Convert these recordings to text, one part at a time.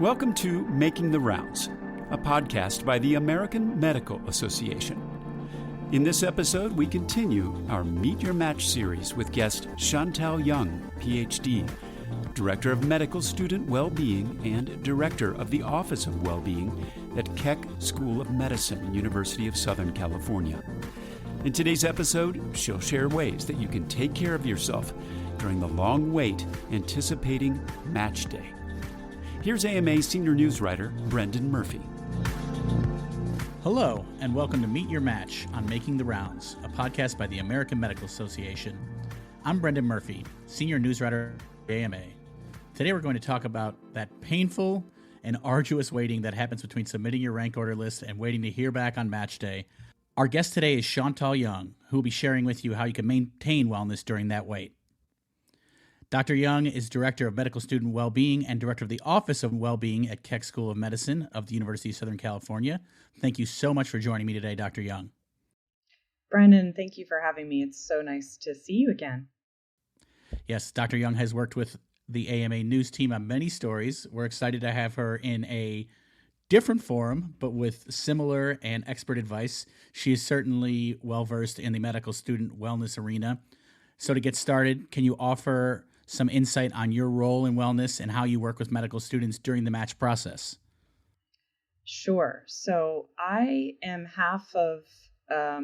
Welcome to Making the Rounds, a podcast by the American Medical Association. In this episode, we continue our Meet Your Match series with guest Chantal Young, PhD, Director of Medical Student Wellbeing and Director of the Office of Wellbeing at Keck School of Medicine, University of Southern California. In today's episode, she'll share ways that you can take care of yourself during the long wait anticipating Match Day. Here's AMA Senior News Writer Brendan Murphy. Hello, and welcome to Meet Your Match on Making the Rounds, a podcast by the American Medical Association. I'm Brendan Murphy, Senior News Writer at AMA. Today we're going to talk about that painful and arduous waiting that happens between submitting your rank order list and waiting to hear back on Match Day. Our guest today is Chantal Young, who will be sharing with you how you can maintain wellness during that wait. Dr. Young is Director of Medical Student Wellbeing and Director of the Office of Wellbeing at Keck School of Medicine of the University of Southern California. Thank you so much for joining me today, Dr. Young. Brendan, thank you for having me. It's so nice to see you again. Yes, Dr. Young has worked with the AMA News team on many stories. We're excited to have her in a different forum, but with similar and expert advice. She is certainly well-versed in the medical student wellness arena. So to get started, can you offer some insight on your role in wellness and how you work with medical students during the match process? Sure. So I am half of a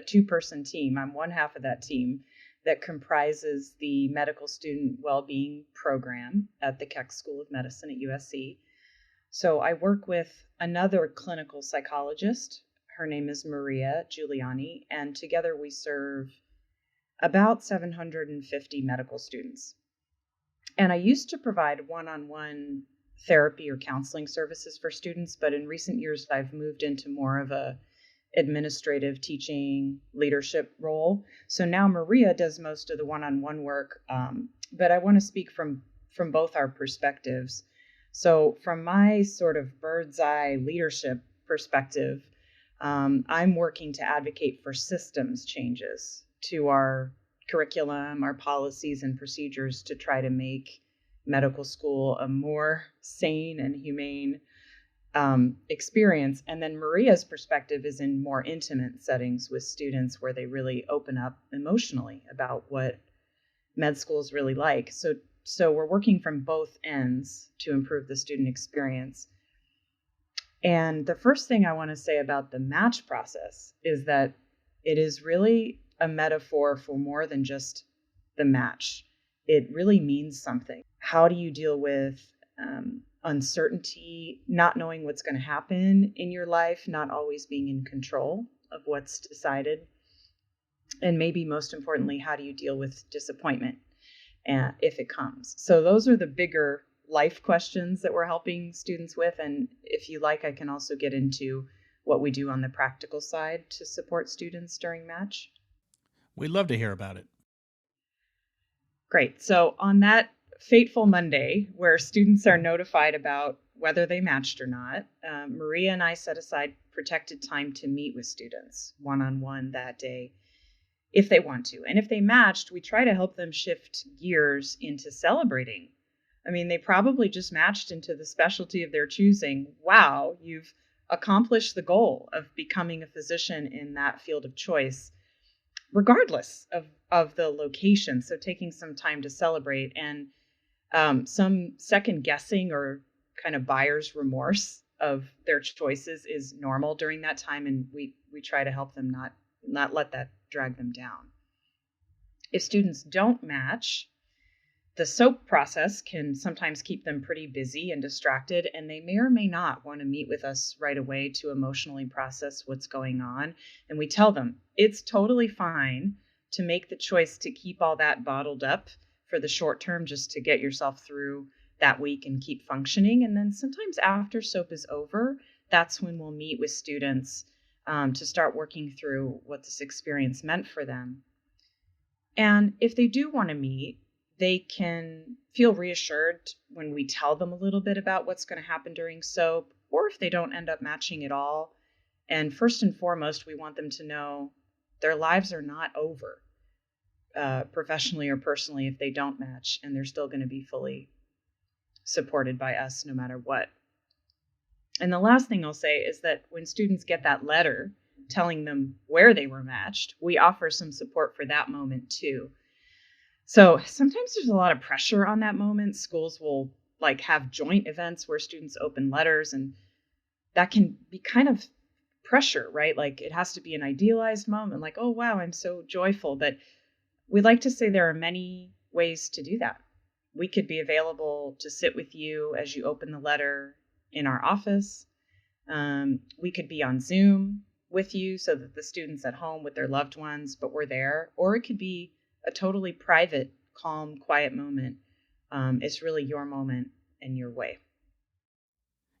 two-person team. I'm one half of that team that comprises the Medical Student Wellbeing Program at the Keck School of Medicine at USC. So I work with another clinical psychologist. Her name is Maria Giuliani, and together we serve about 750 medical students. And I used to provide one-on-one therapy or counseling services for students, but in recent years, I've moved into more of a administrative teaching leadership role. So now Maria does most of the one-on-one work, but I want to speak from both our perspectives. So from my sort of bird's eye leadership perspective, I'm working to advocate for systems changes to our curriculum, our policies and procedures to try to make medical school a more sane and humane experience. And then Maria's perspective is in more intimate settings with students where they really open up emotionally about what med school is really like. So we're working from both ends to improve the student experience. And the first thing I want to say about the match process is that it is really a metaphor for more than just the match. It really means something. How do you deal with uncertainty, not knowing what's going to happen in your life, not always being in control of what's decided? And maybe most importantly, how do you deal with disappointment if it comes? So those are the bigger life questions that we're helping students with. And if you like, I can also get into what we do on the practical side to support students during match. We'd love to hear about it. Great. So on that fateful Monday, where students are notified about whether they matched or not, Maria and I set aside protected time to meet with students one-on-one that day if they want to. And if they matched, we try to help them shift gears into celebrating. I mean, they probably just matched into the specialty of their choosing. Wow, you've accomplished the goal of becoming a physician in that field of choice, regardless of the location. So taking some time to celebrate, and some second guessing or kind of buyer's remorse of their choices is normal during that time. And we try to help them not let that drag them down. If students don't match, the SOAP process can sometimes keep them pretty busy and distracted, and they may or may not want to meet with us right away to emotionally process what's going on. And we tell them it's totally fine to make the choice to keep all that bottled up for the short term, just to get yourself through that week and keep functioning. And then sometimes after SOAP is over, that's when we'll meet with students to start working through what this experience meant for them. And if they do want to meet, they can feel reassured when we tell them a little bit about what's going to happen during SOAP, or if they don't end up matching at all. And first and foremost, we want them to know their lives are not over, professionally or personally, if they don't match, and they're still going to be fully supported by us no matter what And the last thing I'll say is that when students get that letter telling them where they were matched, we offer some support for that moment too. So sometimes there's a lot of pressure on that moment. Schools will have joint events where students open letters, and that can be kind of pressure, right? Like it has to be an idealized moment, like, oh, wow, I'm so joyful. But we like to say there are many ways to do that. We could be available to sit with you as you open the letter in our office. We could be on Zoom with you so that the students at home with their loved ones, but we're there. Or it could be a totally private, calm, quiet moment. It's really your moment and your way.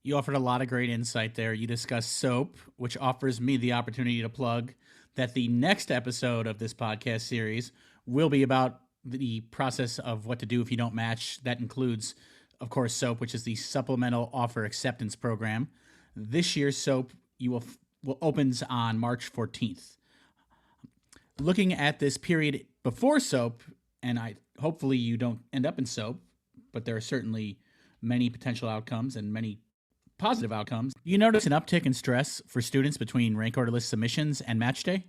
You offered a lot of great insight there. You discussed SOAP, which offers me the opportunity to plug that the next episode of this podcast series will be about the process of what to do if you don't match. That includes, of course, SOAP, which is the Supplemental Offer Acceptance Program. This year's SOAP will opens on March 14th. Looking at this period before SOAP, and hopefully you don't end up in SOAP, but there are certainly many potential outcomes and many positive outcomes. You notice an uptick in stress for students between rank order list submissions and match day?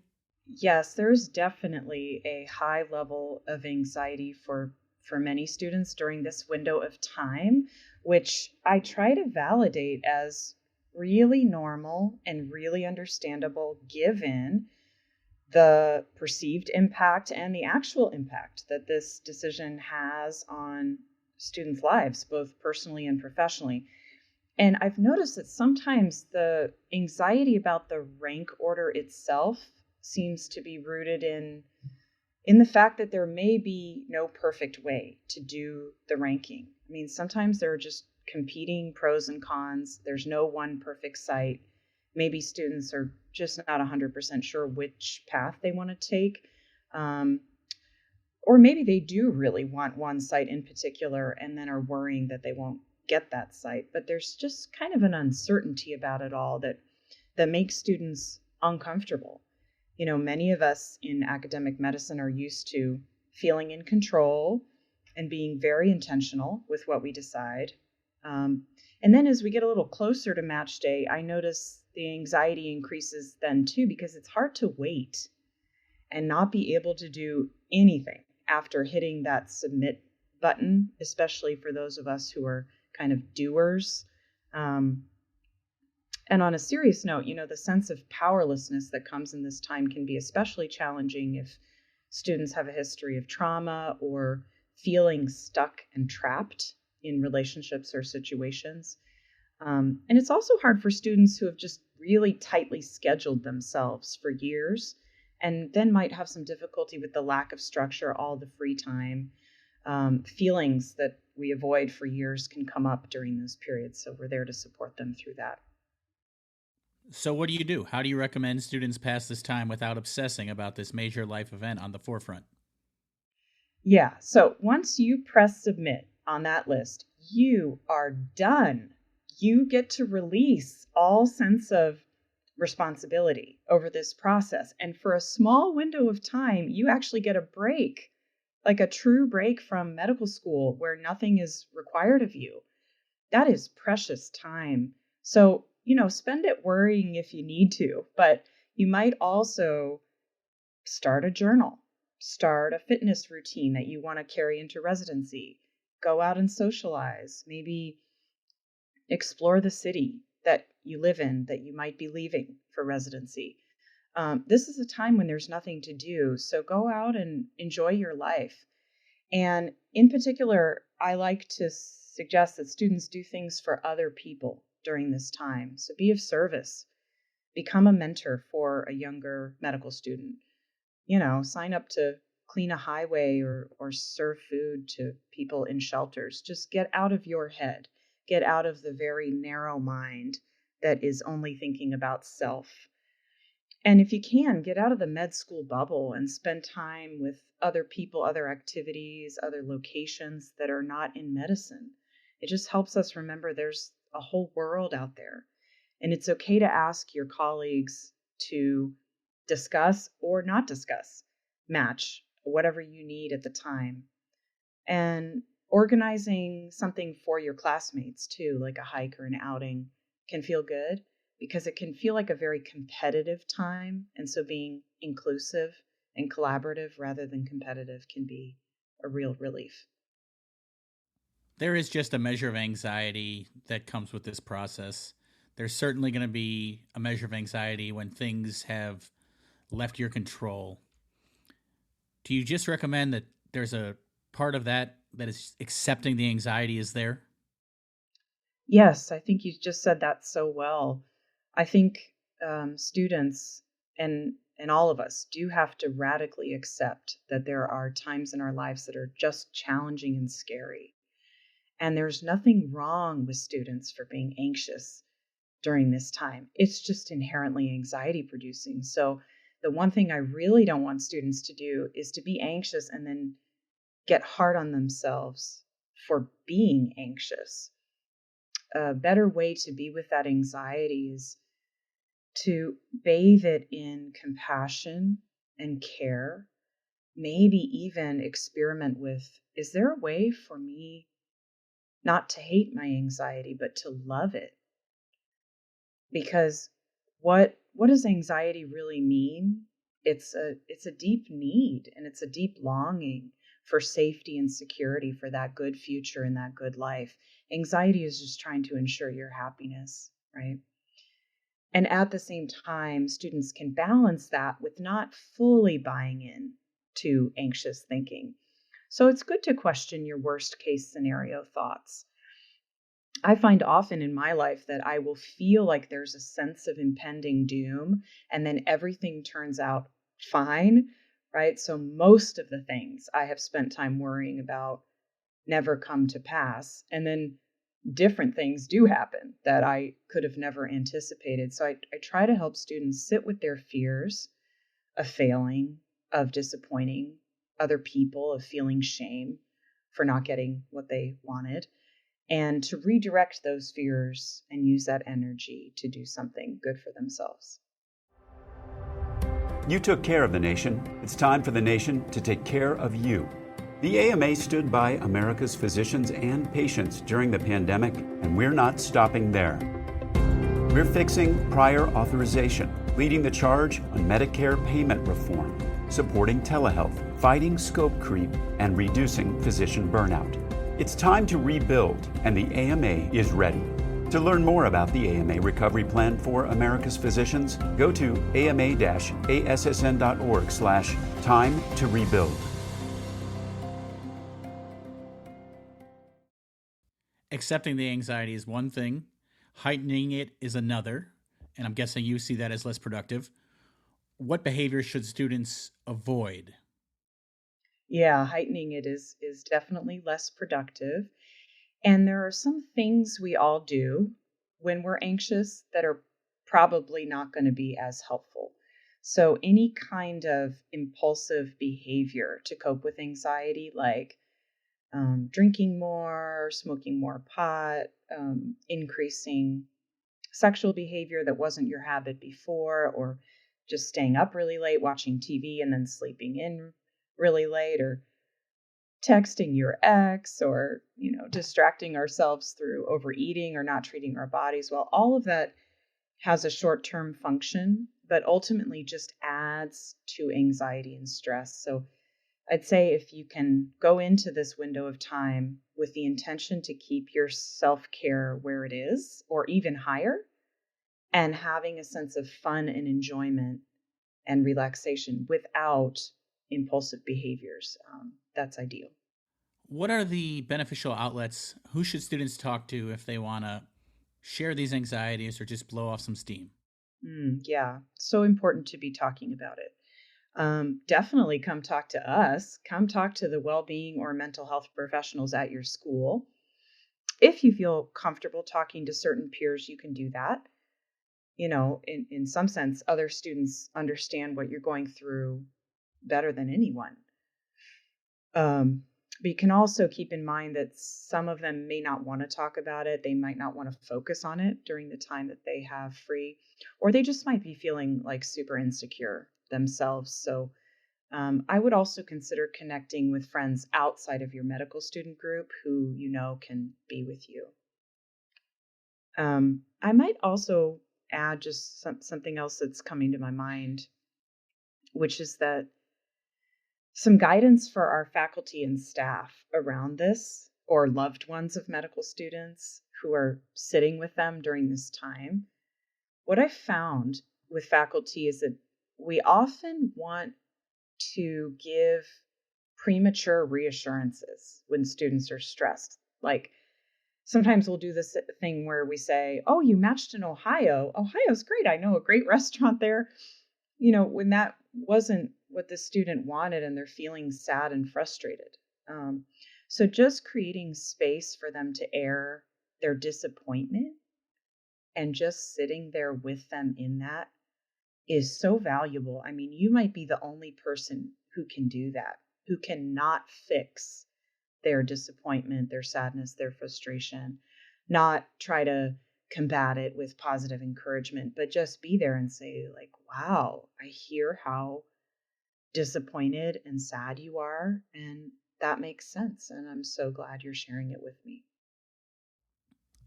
Yes, there's definitely a high level of anxiety for many students during this window of time, which I try to validate as really normal and really understandable given the perceived impact and the actual impact that this decision has on students' lives, both personally and professionally. And I've noticed that sometimes the anxiety about the rank order itself seems to be rooted in the fact that there may be no perfect way to do the ranking. I mean, sometimes there are just competing pros and cons. There's no one perfect site. Maybe students are just not 100% sure which path they want to take. Or maybe they do really want one site in particular and then are worrying that they won't get that site. But there's just kind of an uncertainty about it all that makes students uncomfortable. You know, many of us in academic medicine are used to feeling in control and being very intentional with what we decide. And then as we get a little closer to match day, I notice the anxiety increases then too, because it's hard to wait and not be able to do anything after hitting that submit button, especially for those of us who are kind of doers. And on a serious note, you know, the sense of powerlessness that comes in this time can be especially challenging if students have a history of trauma or feeling stuck and trapped in relationships or situations. And it's also hard for students who have just really tightly scheduled themselves for years and then might have some difficulty with the lack of structure, all the free time. Feelings that we avoid for years can come up during those periods. So we're there to support them through that. So what do you do? How do you recommend students pass this time without obsessing about this major life event on the forefront? Yeah, so once you press submit on that list, you are done. You get to release all sense of responsibility over this process. And for a small window of time, you actually get a break, like a true break from medical school where nothing is required of you. That is precious time. So, you know, spend it worrying if you need to, but you might also start a journal, start a fitness routine that you want to carry into residency, go out and socialize, maybe explore the city that you live in that you might be leaving for residency. This is a time when there's nothing to do, so go out and enjoy your life. And in particular, I like to suggest that students do things for other people during this time. So be of service, become a mentor for a younger medical student. You know, sign up to clean a highway or serve food to people in shelters. Just get out of your head, get out of the very narrow mind that is only thinking about self. And if you can, get out of the med school bubble and spend time with other people, other activities, other locations that are not in medicine. It just helps us remember there's a whole world out there. And it's okay to ask your colleagues to discuss or not discuss, match, whatever you need at the time. And organizing something for your classmates too, like a hike or an outing, can feel good because it can feel like a very competitive time. And so being inclusive and collaborative rather than competitive can be a real relief. There is just a measure of anxiety that comes with this process. There's certainly going to be a measure of anxiety when things have left your control. Do you just recommend that there's a part of that is accepting the anxiety is there? Yes, I think you just said that so well. I think students and all of us do have to radically accept that there are times in our lives that are just challenging and scary. And there's nothing wrong with students for being anxious during this time. It's just inherently anxiety producing. So the one thing I really don't want students to do is to be anxious and then get hard on themselves for being anxious. A better way to be with that anxiety is to bathe it in compassion and care. Maybe even experiment with, is there a way for me not to hate my anxiety, but to love it? Because what does anxiety really mean? It's a deep need and it's a deep longing for safety and security for that good future and that good life. Anxiety is just trying to ensure your happiness, right? And at the same time, students can balance that with not fully buying in to anxious thinking. So it's good to question your worst case scenario thoughts. I find often in my life that I will feel like there's a sense of impending doom, and then everything turns out fine, right? So most of the things I have spent time worrying about never come to pass. And then different things do happen that I could have never anticipated. So I try to help students sit with their fears of failing, of disappointing other people, of feeling shame for not getting what they wanted, and to redirect those fears and use that energy to do something good for themselves. You took care of the nation. It's time for the nation to take care of you. The AMA stood by America's physicians and patients during the pandemic, and we're not stopping there. We're fixing prior authorization, leading the charge on Medicare payment reform, supporting telehealth, fighting scope creep, and reducing physician burnout. It's time to rebuild, and the AMA is ready. To learn more about the AMA Recovery Plan for America's Physicians, go to ama-assn.org/time to rebuild. Accepting the anxiety is one thing, heightening it is another, and I'm guessing you see that as less productive. What behaviors should students avoid? Yeah, heightening it is definitely less productive. And there are some things we all do when we're anxious that are probably not going to be as helpful. So any kind of impulsive behavior to cope with anxiety, like drinking more, smoking more pot, increasing sexual behavior that wasn't your habit before, or just staying up really late, watching TV and then sleeping in really late, or texting your ex, or distracting ourselves through overeating or not treating our bodies well. All of that has a short-term function, but ultimately just adds to anxiety and stress. So I'd say if you can go into this window of time with the intention to keep your self-care where it is or even higher, and having a sense of fun and enjoyment and relaxation without impulsive behaviors, that's ideal. What are the beneficial outlets? Who should students talk to if they want to share these anxieties or just blow off some steam? Yeah, so important to be talking about it. Definitely come talk to us. Come talk to the well-being or mental health professionals at your school. If you feel comfortable talking to certain peers, you can do that. In some sense, other students understand what you're going through better than anyone. But you can also keep in mind that some of them may not want to talk about it. They might not want to focus on it during the time that they have free, or they just might be feeling like super insecure themselves. So I would also consider connecting with friends outside of your medical student group who can be with you. I might also add just something else that's coming to my mind, which is that some guidance for our faculty and staff around this, or loved ones of medical students who are sitting with them during this time. What I've found with faculty is that we often want to give premature reassurances when students are stressed. Like sometimes we'll do this thing where we say, "Oh, you matched in Ohio. Ohio's great. I know a great restaurant there." When that wasn't what the student wanted and they're feeling sad and frustrated. So just creating space for them to air their disappointment and just sitting there with them in that is so valuable. I mean, you might be the only person who can do that, who cannot fix their disappointment, their sadness, their frustration, not try to combat it with positive encouragement, but just be there and say, like, wow, I hear how disappointed and sad you are. And that makes sense. And I'm so glad you're sharing it with me.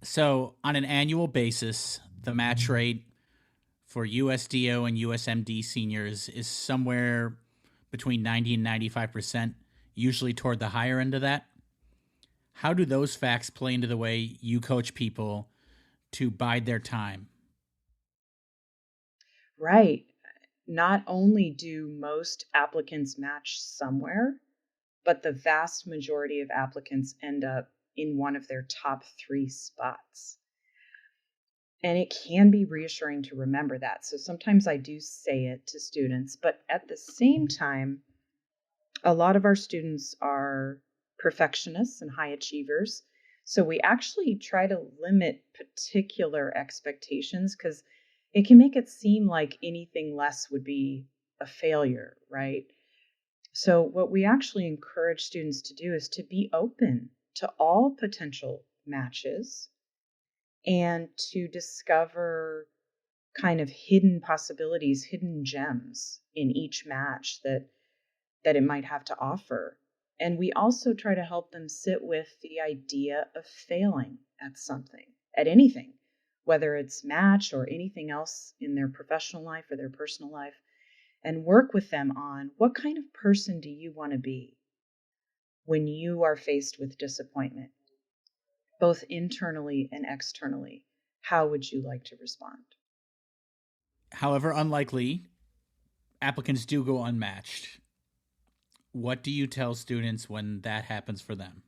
So, on an annual basis, the match rate for USDO and USMD seniors is somewhere between 90 and 95%, usually toward the higher end of that. How do those facts play into the way you coach people to bide their time? Right. Not only do most applicants match somewhere, but the vast majority of applicants end up in one of their top 3 spots. And it can be reassuring to remember that. So sometimes I do say it to students, but at the same time, a lot of our students are perfectionists and high achievers. So we actually try to limit particular expectations because it can make it seem like anything less would be a failure, right? So what we actually encourage students to do is to be open to all potential matches and to discover kind of hidden possibilities, hidden gems in each match that it might have to offer. And we also try to help them sit with the idea of failing at something, at anything, whether it's match or anything else in their professional life or their personal life, and work with them on what kind of person do you want to be when you are faced with disappointment, both internally and externally. How would you like to respond? However unlikely, applicants do go unmatched. What do you tell students when that happens for them?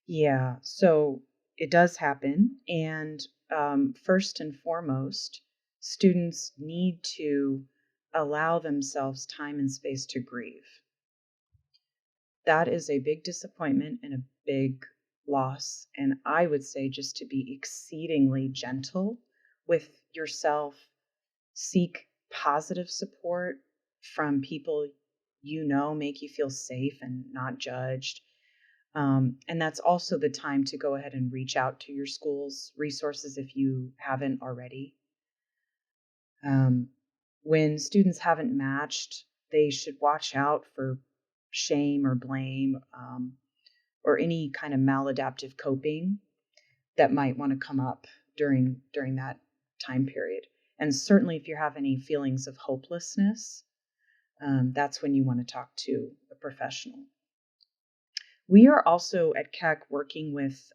Yeah, so it does happen. And first and foremost, students need to allow themselves time and space to grieve. That is a big disappointment and a big loss. And I would say just to be exceedingly gentle with yourself, seek positive support from people make you feel safe and not judged. And that's also the time to go ahead and reach out to your school's resources if you haven't already. When students haven't matched, they should watch out for shame or blame, or any kind of maladaptive coping that might want to come up during that time period. And certainly if you have any feelings of hopelessness, that's when you want to talk to a professional. We are also at Keck working with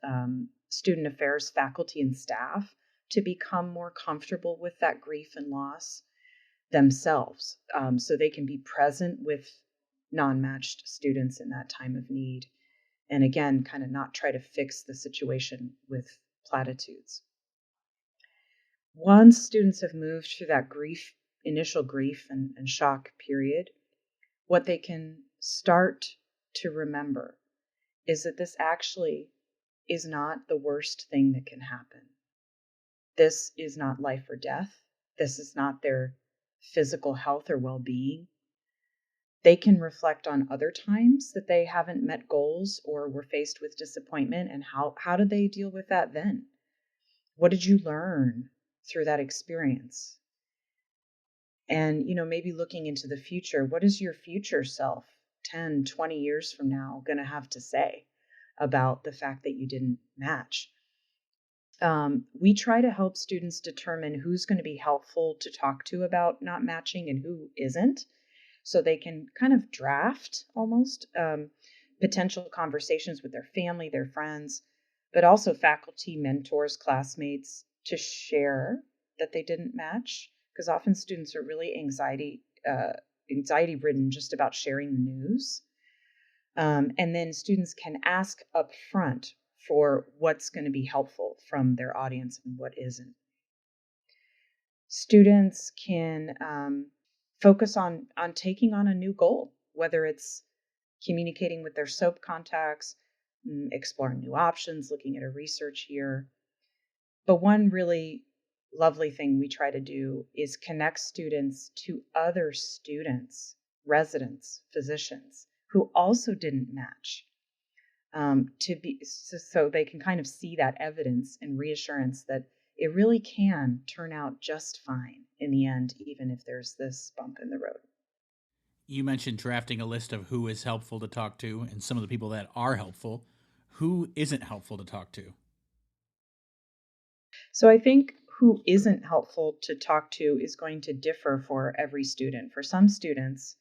student affairs faculty and staff to become more comfortable with that grief and loss themselves, so they can be present with non-matched students in that time of need. And again, kind of not try to fix the situation with platitudes. Once students have moved through that initial grief and shock period, what they can start to remember is that this actually is not the worst thing that can happen. This is not life or death. This is not their physical health or well-being. They can reflect on other times that they haven't met goals or were faced with disappointment, and how did they deal with that then? What did you learn through that experience? And, maybe looking into the future, what is your future self 10, 20 years from now going to have to say about the fact that you didn't match? We try to help students determine who's going to be helpful to talk to about not matching and who isn't, so they can kind of draft almost potential conversations with their family, their friends, but also faculty, mentors, classmates to share that they didn't match, because often students are really anxiety ridden just about sharing the news. And then students can ask up front for what's going to be helpful from their audience and what isn't. Students can focus on taking on a new goal, whether it's communicating with their SOAP contacts, exploring new options, looking at a research year. But one really lovely thing we try to do is connect students to other students, residents, physicians who also didn't match, so they can kind of see that evidence and reassurance that it really can turn out just fine in the end, even if there's this bump in the road. You mentioned drafting a list of who is helpful to talk to and some of the people that are helpful. Who isn't helpful to talk to? So I think who isn't helpful to talk to is going to differ for every student. For some students,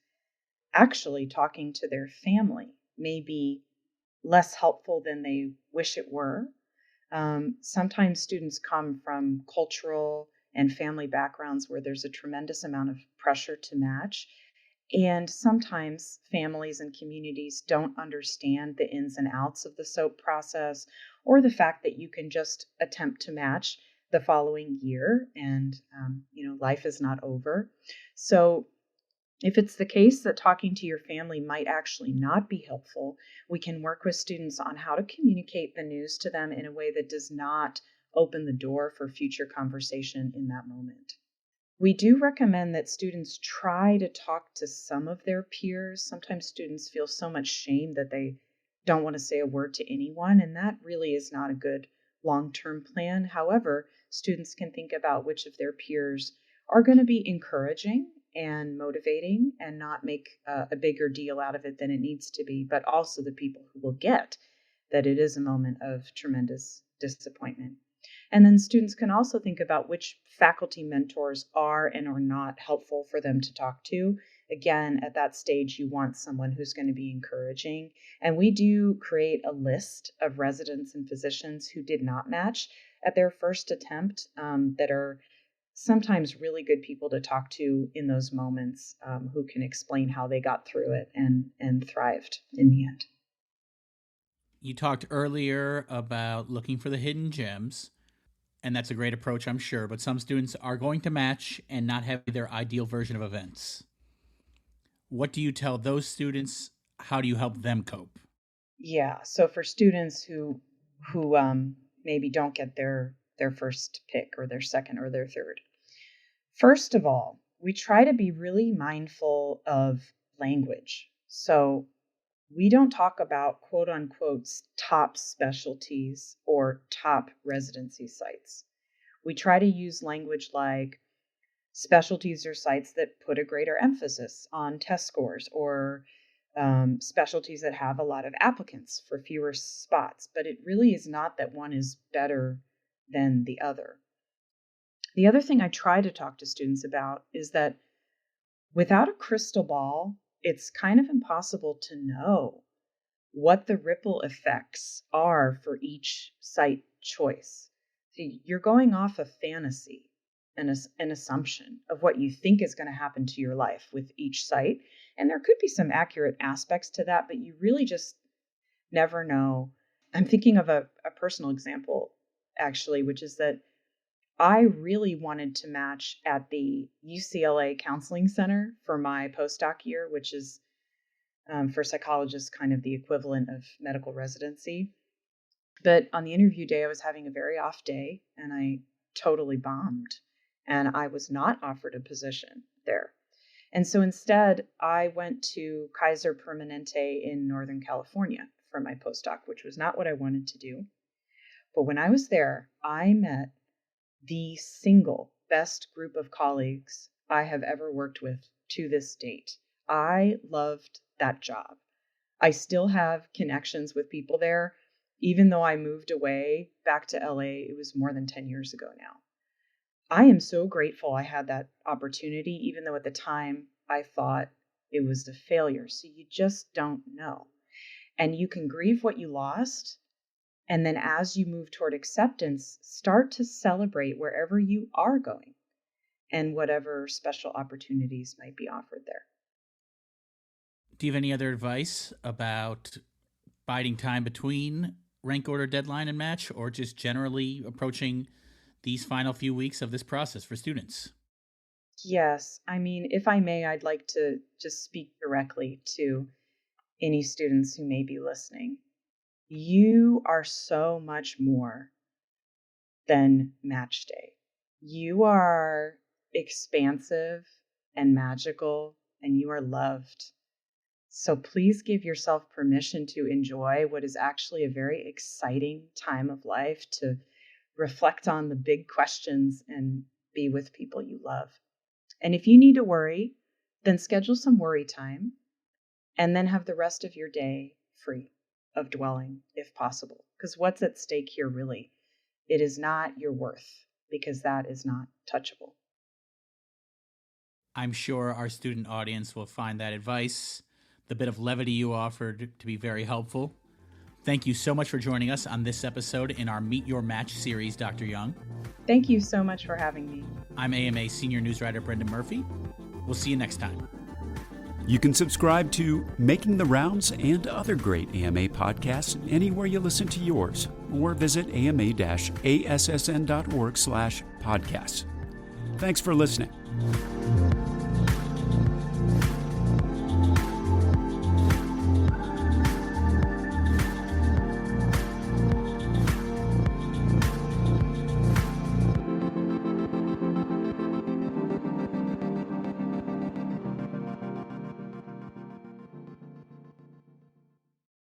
actually talking to their family may be less helpful than they wish it were. Sometimes students come from cultural and family backgrounds where there's a tremendous amount of pressure to match. And sometimes families and communities don't understand the ins and outs of the SOAP process, or the fact that you can just attempt to match the following year and, life is not over. So if it's the case that talking to your family might actually not be helpful, we can work with students on how to communicate the news to them in a way that does not open the door for future conversation in that moment. We do recommend that students try to talk to some of their peers. Sometimes students feel so much shame that they don't want to say a word to anyone, and that really is not a good long-term plan. However, students can think about which of their peers are going to be encouraging and motivating and not make a bigger deal out of it than it needs to be, but also the people who will get that it is a moment of tremendous disappointment. And then students can also think about which faculty mentors are and are not helpful for them to talk to. Again, at that stage, you want someone who's going to be encouraging. And we do create a list of residents and physicians who did not match at their first attempt, that are sometimes really good people to talk to in those moments, who can explain how they got through it and thrived in the end. You talked earlier about looking for the hidden gems, and that's a great approach, I'm sure, but some students are going to match and not have their ideal version of events. What do you tell those students? How do you help them cope? Yeah, so for students who maybe don't get their first pick or their second or their third, first of all, we try to be really mindful of language. So we don't talk about quote unquote top specialties or top residency sites. We try to use language like specialties or sites that put a greater emphasis on test scores, or specialties that have a lot of applicants for fewer spots. But it really is not that one is better than the other. The other thing I try to talk to students about is that without a crystal ball, it's kind of impossible to know what the ripple effects are for each site choice. So you're going off of fantasy and an assumption of what you think is going to happen to your life with each site. And there could be some accurate aspects to that, but you really just never know. I'm thinking of a personal example, actually, which is that I really wanted to match at the UCLA Counseling Center for my postdoc year, which is for psychologists kind of the equivalent of medical residency. But on the interview day, I was having a very off day and I totally bombed, and I was not offered a position there. And so instead, I went to Kaiser Permanente in Northern California for my postdoc, which was not what I wanted to do. But when I was there, I met the single best group of colleagues I have ever worked with to this date. I loved that job. I still have connections with people there Even though I moved away back to LA, it was more than 10 years ago now. I am so grateful I had that opportunity, even though at the time I thought it was a failure. So you just don't know. And you can grieve what you lost. And then as you move toward acceptance, start to celebrate wherever you are going and whatever special opportunities might be offered there. Do you have any other advice about biding time between rank order deadline and match, or just generally approaching these final few weeks of this process for students? Yes. I mean, if I may, I'd like to just speak directly to any students who may be listening. You are so much more than match day. You are expansive and magical, and you are loved. So please give yourself permission to enjoy what is actually a very exciting time of life, to reflect on the big questions and be with people you love. And if you need to worry, then schedule some worry time and then have the rest of your day free of dwelling if possible. Because what's at stake here really? It is not your worth, because that is not touchable. I'm sure our student audience will find that advice, the bit of levity you offered, to be very helpful. Thank you so much for joining us on this episode in our Meet Your Match series, Dr. Young. Thank you so much for having me. I'm AMA Senior News Writer Brendan Murphy. We'll see you next time. You can subscribe to Making the Rounds and other great AMA podcasts anywhere you listen to yours, or visit ama-assn.org/podcasts. Thanks for listening.